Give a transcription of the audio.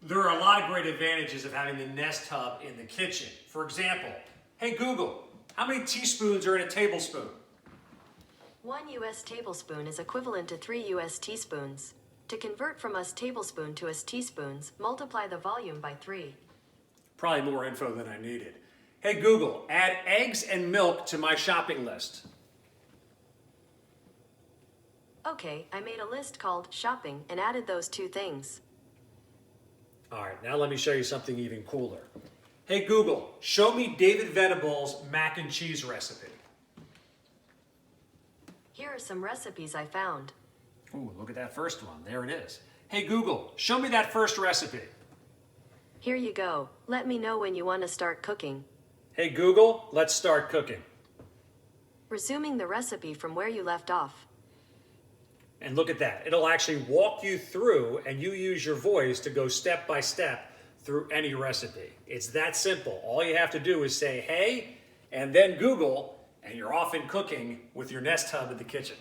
There are a lot of great advantages of having the Nest Hub in the kitchen. For example, hey Google, how many teaspoons are in a tablespoon? 1 U.S. tablespoon is equivalent to 3 U.S. teaspoons. To convert from US tablespoon to US teaspoons, multiply the volume by 3. Probably more info than I needed. Hey Google, add eggs and milk to my shopping list. Okay, I made a list called shopping and added those two things. All right, now let me show you something even cooler. Hey Google, show me David Venable's mac and cheese recipe. Here are some recipes I found. Ooh, look at that first one. There it is. Hey Google, show me that first recipe. Here you go. Let me know when you want to start cooking. Hey Google, let's start cooking. Resuming the recipe from where you left off. And look at that. It'll actually walk you through and you use your voice to go step by step through any recipe. It's that simple. All you have to do is say, hey, and then Google, and you're off in cooking with your Nest Hub in the kitchen.